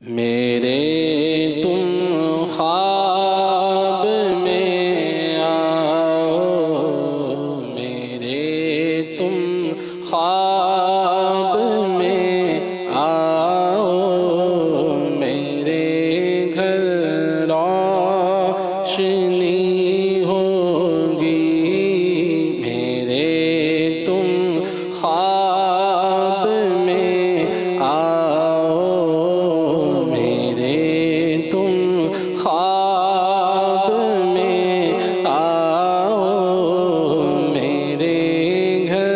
मेरे तुम ख्वाब में आओ, मेरे तुम ख्वाब में आओ, मेरे घर रोशनी होगी। मेरे तुम ख्वाब में आओ, मेरे तुम ख्वाब में आओ, मेरे घर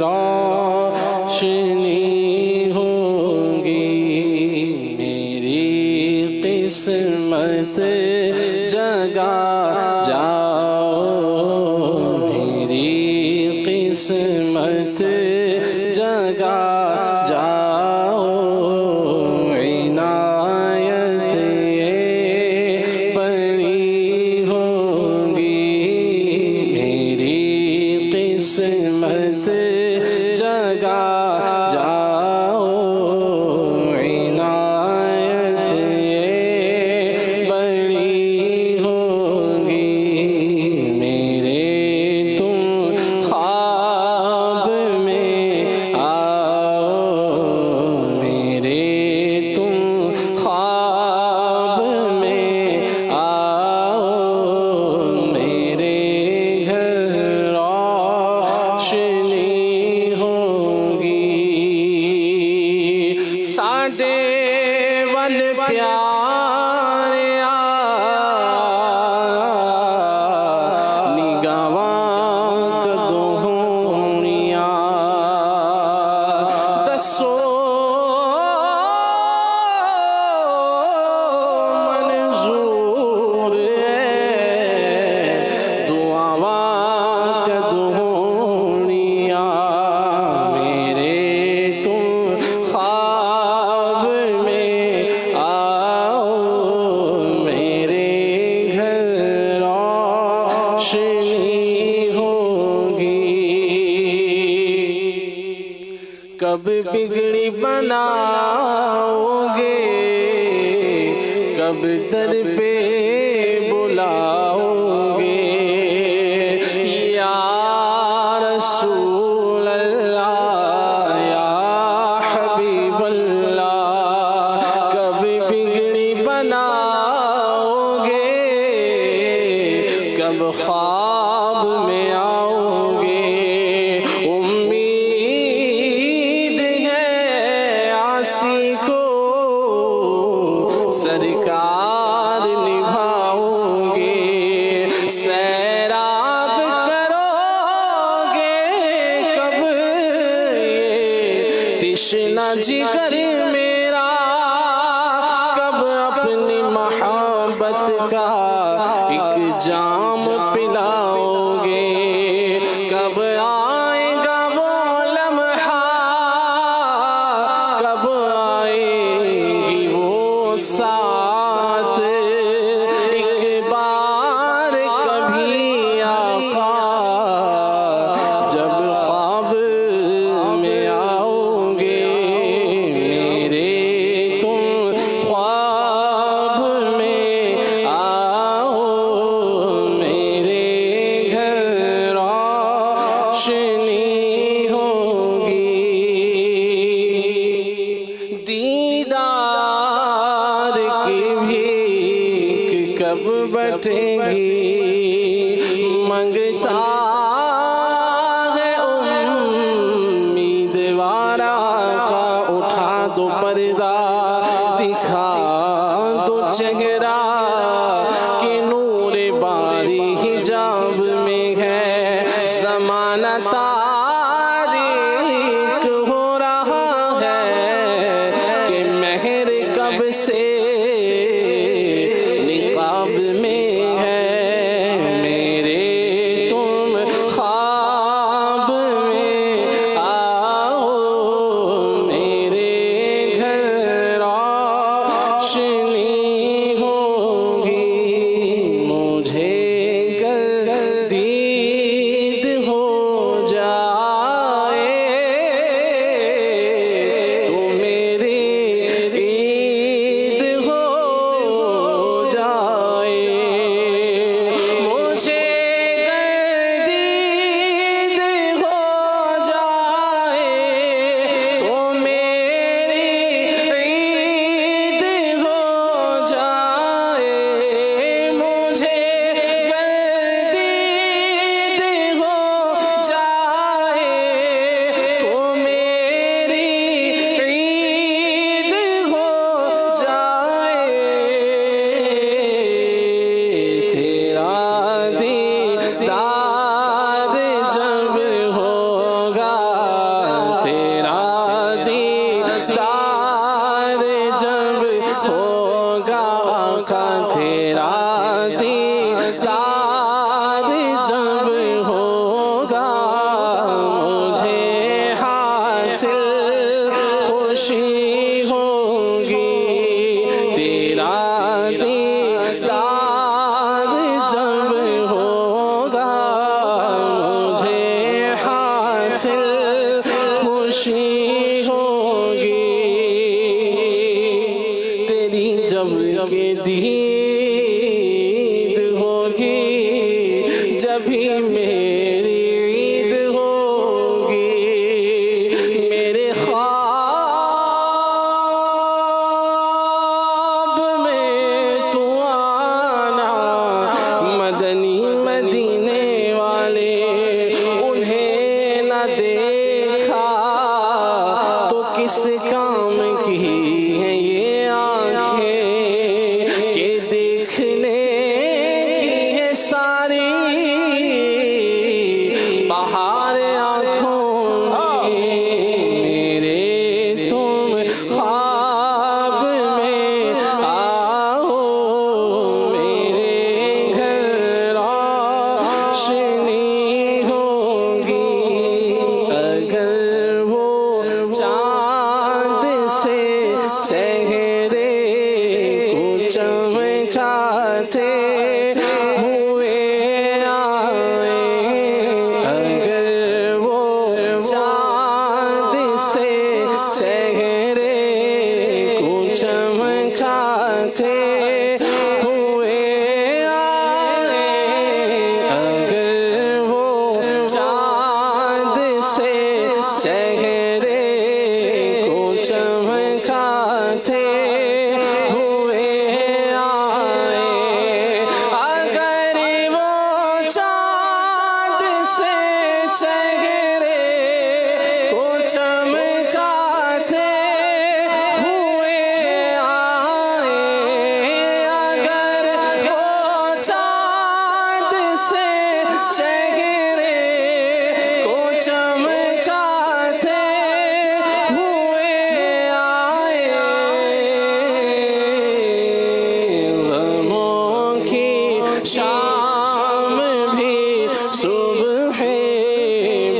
रोशनी होगी। मेरी किस्मत जगा जाओ, मेरी किस्मत जगा जाओ, इनायत ये बड़ी होगी। मेरी किस्मत जगा जाओ, इनायत ये बड़ी होगी। मेरे तुम ख्वाब में आओ, मेरे तुम ख्वाब में आओ, मेरे घर रोशनी होगी। साडे वल प्यारिया निगावां कदों होनियां, दसो मंजूर है, दुआवां कदों होनियां। मेरे तुम ख्वाब में आओ, मेरे घर रोशनी होगी। कब बिगड़ी बनाओगे, कब दर पे बुलाओगे। या रसूल अल्लाह, या हबीब अल्लाह, कब बिगड़ी बनाओगे, कब ख्वाब में आओगे। उम्मीद है आसी को सरकार निभाओगे। सैराब करोगे कब ये तिश्ना जिगर मेरा, कब अपनी मोहब्बत का एक जाम पिलाओगे। कब आएगा वो लम्हा, कब आएगी वो साथ। एक बार कभी आका जब ख्वाब में आओगे। मेरे तुम ख्वाब में आओ, मेरे घर रोशनी होगी। दीदार की भीख कब बटेगी, मंगता है उम्मीदवारा का। उठा दो पर्दा, दिखा दो चेहरा, कि नूर बारी हिजाब में है। ज़माना तारीक हो रहा है, कि मेहर कब से निकाब में है। मेरे तुम ख्वाब में आओ, मेरे घर रोशनी होगी। मुझे गर्दीद हो जाए, तो मेरी के दीद होगी, जब भी मेरी ईद होगी। मेरे ख्वाब में तू आना, मदनी मदीने वाले उन्हें न देखा तो किस काम की है ये आंखें के देखने की है सारी बाहर आंखों में। मेरे तुम ख्वाब में आओ, मेरे घर रोशनी होगी। अगर वो चांद से चेहरे को चमकाते हुए आए, अगर वो चांद से चेहरे को चमकाते हुए आए, अगर वो चांद से चेहरे को चमकाते हुए आए, अगर वो चांद से चेहरे को चमकाते हुए आए, अगर वो चांद से चेहरे को चमकाते हुए आए, गमों की शाम भी सुबह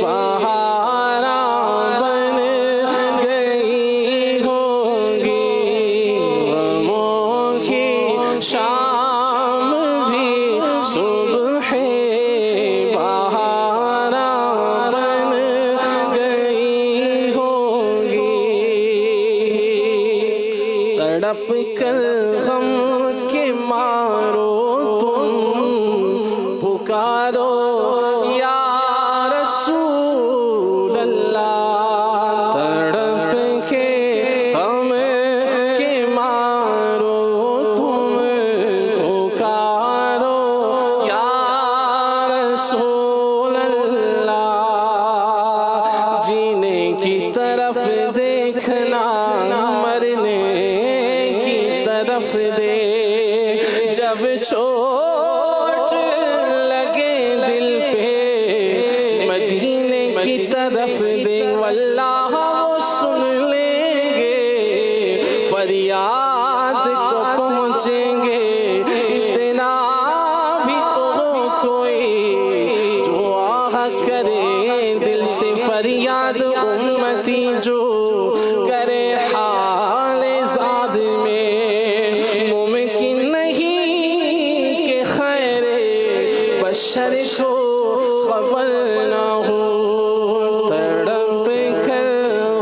बहारा बन गई होगी। गमों की शाम भी सुबह बहारा बन गई होगी। तड़प कर गम के मारो तुम पुकारो या रसूल अल्लाह। तड़प के गम के मारो तुम पुकारो या रसूल अल्लाह। जीने की तरफ देखना, मरने की तरफ दे, जब चोट लगे दिल पे मदीने की तरफ दे। वल्लाह वो सुन लेंगे, फरियाद को पहुँचेंगे। इतना भी तो हो कोई जो आह करे दिल से फरियाद, उम्मती जो करे हाल ज़ाद में। मुमकिन नहीं कि खैरे बशर को खबर ना हो। तड़प कर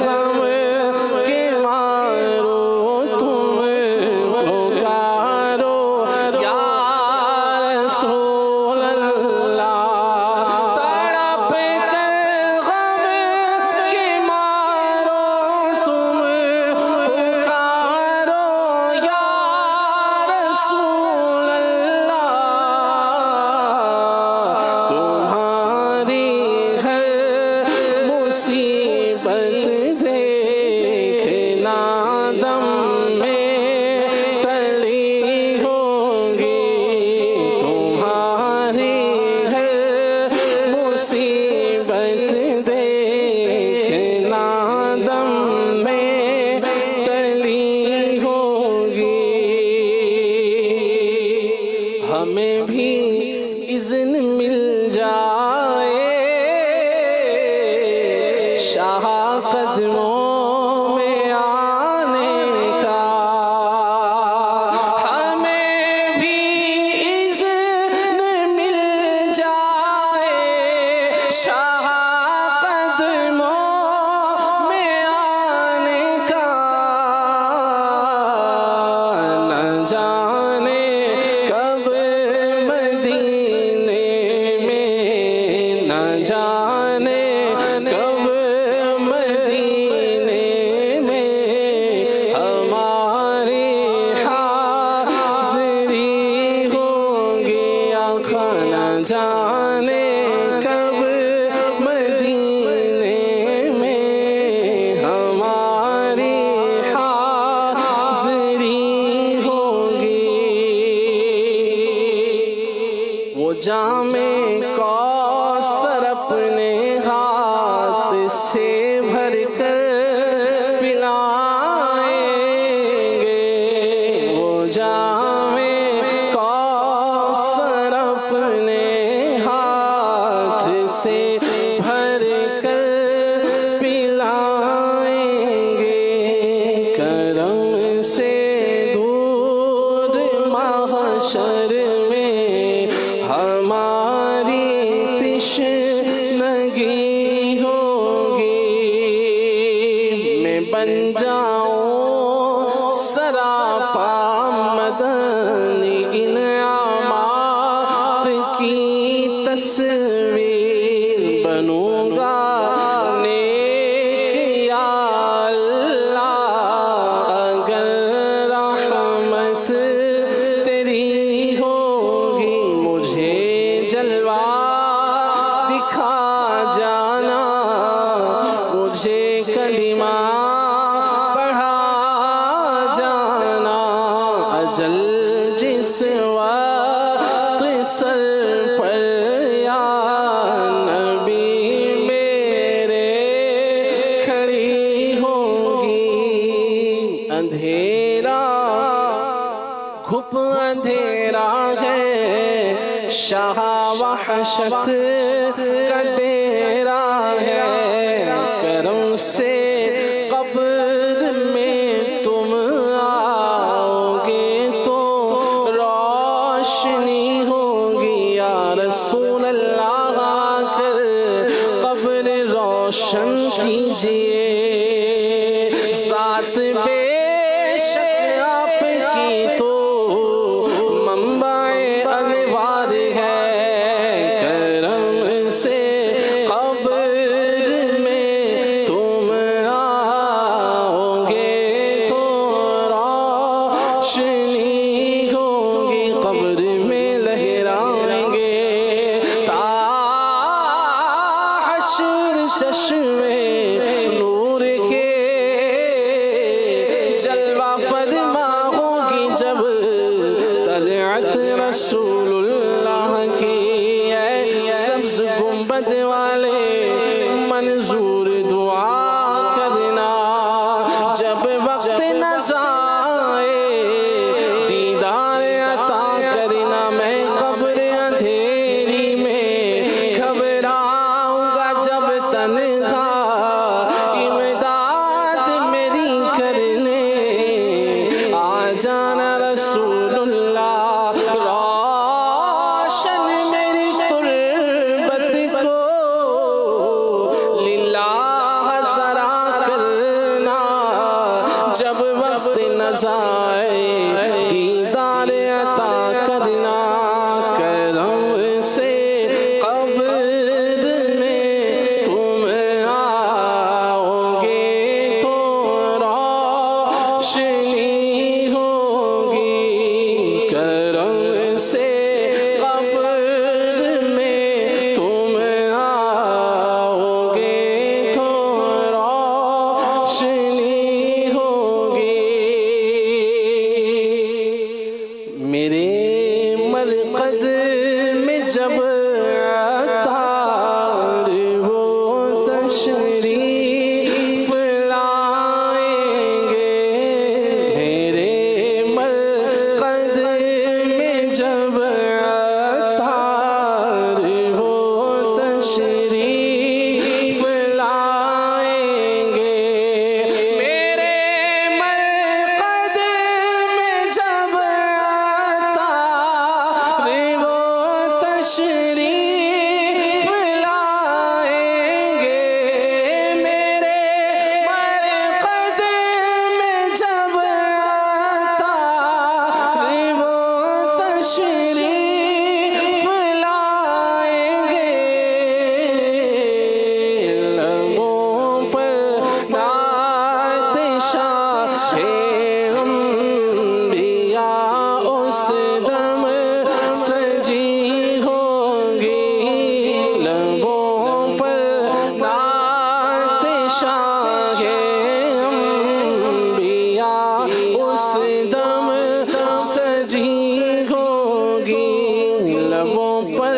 गम के मारो तुम पुकारो या रसूल अल्लाह। तड़प कर गम के मारो तुम पुकारो या रसूल अल्लाह। तुम्हारी हर मुसीबत देखना दम में टली होगी। तुम्हारी हर मुसीबत देखना दम में टली होगी। हमें भी इज़्न मिल जाए शाह कदमों में आने का। हमें भी इज़्न मिल जाए शाह कदमों में आने का। न जा जामे कौसर अपने हाथ से भर कर पिलाएंगे। वो जामे कौसर अपने हाथ से भर कर पिलाएंगे। करम से दूर महशर में हमारी तिश्नगी होगी। मैं बन जाऊं सरापा मदनी इनामात की तस्वीर बनूंगा नेक या अल्लाह। अगर रहमत तेरी होगी मुझे जलवा दिखा जाना। मुझे कलिमा पढ़ा जाना। अजल जिस वक्त सर पर या नबी मेरे खड़ी होगी। अंधेरा घुप अंधेरा है शाह वहशत का डेरा है। करम से कब्र में तुम आओगे तो रोशनी होगी। या रसूल अल्लाह आकर कब्र रोशन कीजिए। साथ बेशक आपकी तो मंबाए अनवार है। करम से कब्र में तुम आओगे तो रोशनी होगी। कब्र में लहराएंगे ता हश्र चश्मे नूर के। जलवा फरमा होगी जब तलअत रसूलुल्लाह की। सब्ज गुंबद वाले मंजूर दुआ करना। जब वक्त नज़ाए दीदार अता करना। मैं कब्र अंधेरी में घबराऊंगा जब तन्हा। इमदाद मेरी करने आ जाना रसूलुल्लाह। रोशन मेरी तुर्बत को लिल्लाह ज़रा करना। जब वक्त नज़ाए दीदार अता करना। करम से कब्र में तुम आओगे तो रोशनी होगी। करम से कब्र में तुम आओगे तो रोशनी होगी। मेरे मरकद में जब अतार वो तशरीफ लाएंगे। मेरे मरकद में जब अतार वो तशरीफ लाएंगे। मेरे मरकद में जब अतार वो तशरीफ लाएंगे। मेरे मरकद में जब अतार वो तशरीफ लाएंगे। लबों पर नात शाहे अंबिया उस दम सजी होगी। लबों पर नात शाहे अंबिया उस दम सजी होगी। लबों पर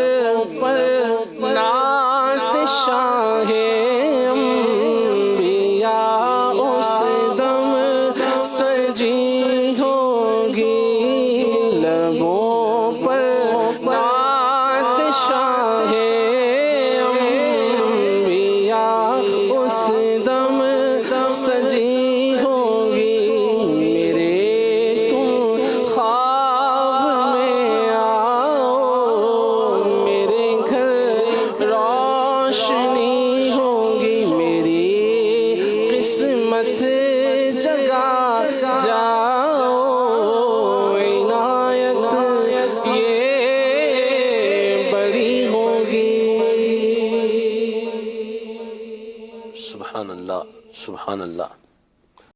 उस दम सजी होगी मेरे तुम ख्वाब में आओ मेरे घर रोशनी होगी मेरी किस्मत जगा जाओ इनायत ये बड़ी होगी। सुभान अल्लाह, सुभान अल्लाह।